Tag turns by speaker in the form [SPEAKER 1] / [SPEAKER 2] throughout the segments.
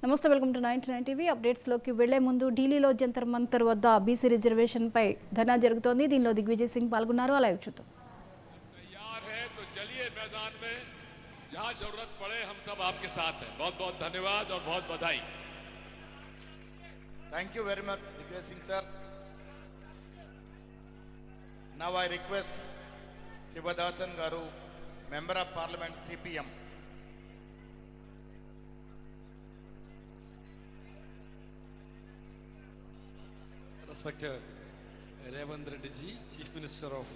[SPEAKER 1] నమస్తే, welcome to 99 TV. అప్డేట్స్లోకి వెళ్లే ముందు ఢిల్లీలో జంతర్ మంతర్ వద్ద బీసీ రిజర్వేషన్పై ధర్నా జరుగుతోంది. దీనిలో దిగ్విజయ్ సింగ్ పాల్గొన్నారు. అలా చూద్దాం.
[SPEAKER 2] जहाँ जरूरत पड़े हम सब आपके साथ हैं. बहुत बहुत धन्यवाद और बहुत बधाई.
[SPEAKER 3] Thank you very much, Digvijay Singh sir. Now I request Sivadasan Garu, Member of Parliament CPM.
[SPEAKER 4] Respected Revanth Reddy ji, Chief Minister of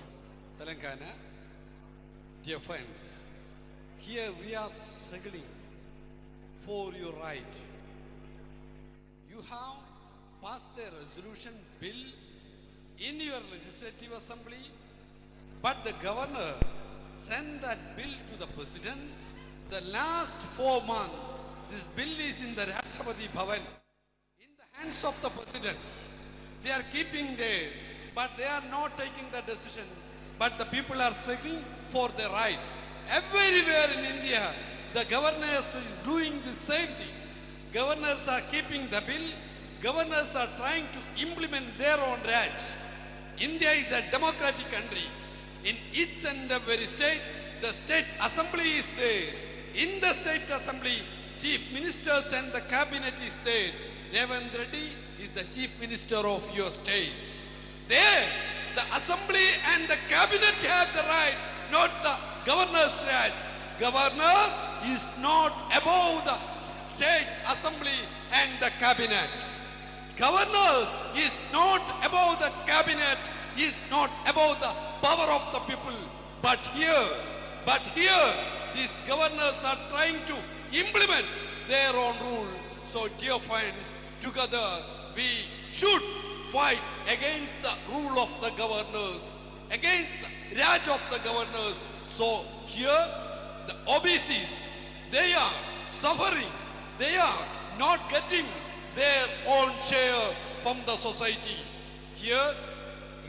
[SPEAKER 4] Telangana, dear friends, here we are struggling for your right. You have passed a resolution bill in your legislative assembly, but the governor sent that bill to the president. The last 4 months, this bill is in the Rashtrapati Bhavan, in the hands of the president. They are keeping there, but they are not taking the decision. But the people are struggling for their right. Everywhere in India, the governors is doing the same thing. Governors are keeping the bill. Governors are trying to implement their own Raj. India is a democratic country. In each and every state, the state assembly is there. In the state assembly, chief ministers and the cabinet is there. Revanth Reddy is the chief minister of your state. There, the assembly and the cabinet have the right, not the governor's Raj. Governor is not above the state assembly and the cabinet. Governor is not above the cabinet, is not above the power of the people. But here, these governors are trying to implement their own rule. So dear friends, together we should fight against the rule of the governors, against the Raj of the governors. So here the OBCs, they are suffering, they are not getting their own share from the society. Here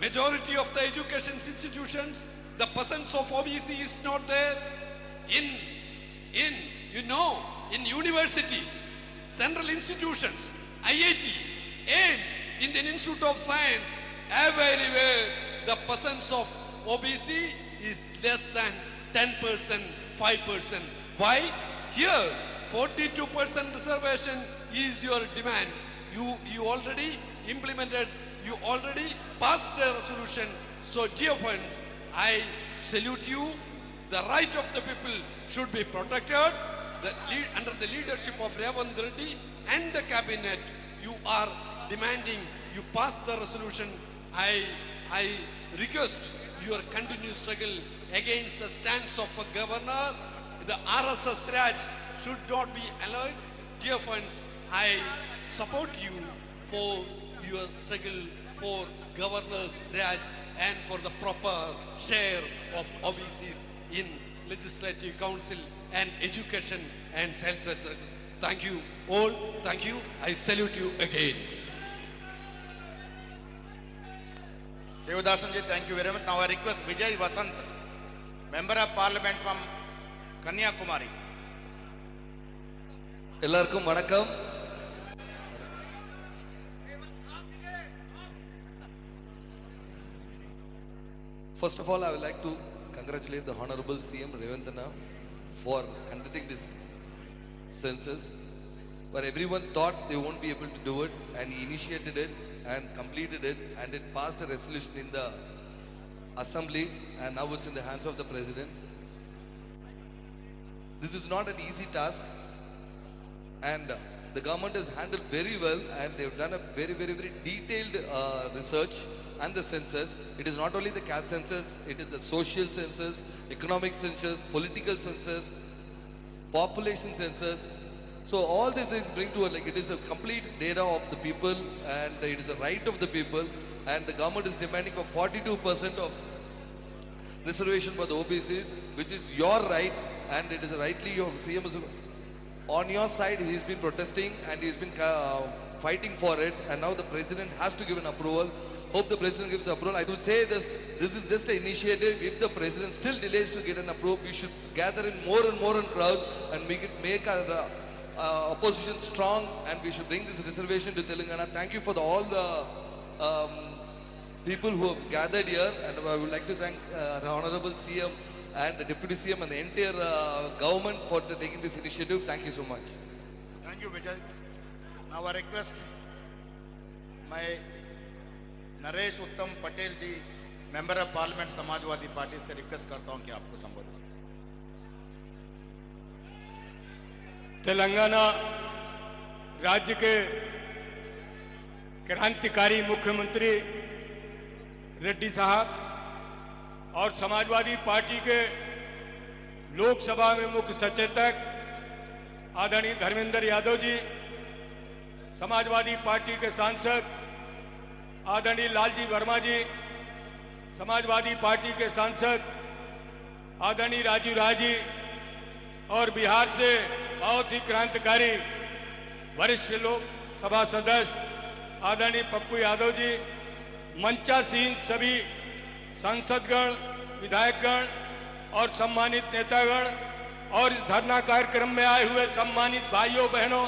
[SPEAKER 4] majority of the education institutions, the presence of OBC is not there. In universities, central institutions, IIT, AIMS, Indian Institute of Science, everywhere the presence of OBC is less than 10%, 5%. Why? Here 42% reservation is your demand. You already implemented, you already passed the resolution. So dear friends, I salute you. The right of the people should be protected. Under the leadership of Revanth Reddy and the cabinet, you are demanding, you pass the resolution. I request your continued struggle against the stance of a governor. The RSS Raj should not be allowed. Dear friends, I support you for your struggle for governor's Raj and for the proper share of OBCs in legislative council and education and health. Thank you all. Thank you. I salute you again.
[SPEAKER 3] Sivadasan ji, thank you very much. Now I request Vijay Vasant, Member of Parliament from Kanyakumari.
[SPEAKER 5] எல்லாருக்கும் வணக்கம். First of all, I would like to congratulate the Honorable CM Revanth Reddy for conducting this census, where everyone thought they won't be able to do it, and he initiated it and completed it, and it passed a resolution in the assembly, and now it's in the hands of the president. This is not an easy task, and the government has handled very well, and they've done a very detailed research and the census. It is not only the caste census, it is a social census, economic census, political census, population census. So all these things bring to it is a complete data of the people, and it is a right of the people, and the government is demanding of 42% of reservation for the OBCs, which is your right, and it is rightly your CM is on your side. He's been protesting and he's been fighting for it, and now the president has to give an approval. Hope the president gives approval. I would say this is just an initiative. If the president still delays to get an approval, we should gather in more and more in crowd and make opposition strong, and we should bring this reservation to Telangana. Thank you for all the people who have gathered here, and I would like to thank the Honorable CM and the Deputy CM and the entire government for taking this initiative. Thank you so much.
[SPEAKER 3] Thank you, Vijay. Now I request my Naresh Uttam Patel ji, member of parliament Samajwadi party से request करता हूं कि आपको संबोधित करें।
[SPEAKER 6] तेलंगाना राज्य के क्रांतिकारी मुख्यमंत्री रेड्डी साहब और समाजवादी पार्टी के लोकसभा में मुख्य सचेतक आदरणीय धर्मेंद्र यादव जी, समाजवादी पार्टी के सांसद आदरणीय लालजी वर्मा जी, समाजवादी पार्टी के सांसद आदरणीय राजीव राय जी, और बिहार से बहुत ही क्रांतिकारी वरिष्ठ लोकसभा सदस्य आदरणीय पप्पू यादव जी, मंचासीन सभी सांसदगण, विधायकगण और सम्मानित नेतागण और इस धरना कार्यक्रम में आए हुए सम्मानित भाइयों बहनों,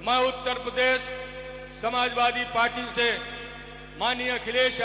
[SPEAKER 6] मैं उत्तर प्रदेश समाजवादी पार्टी से माननीय अखिलेश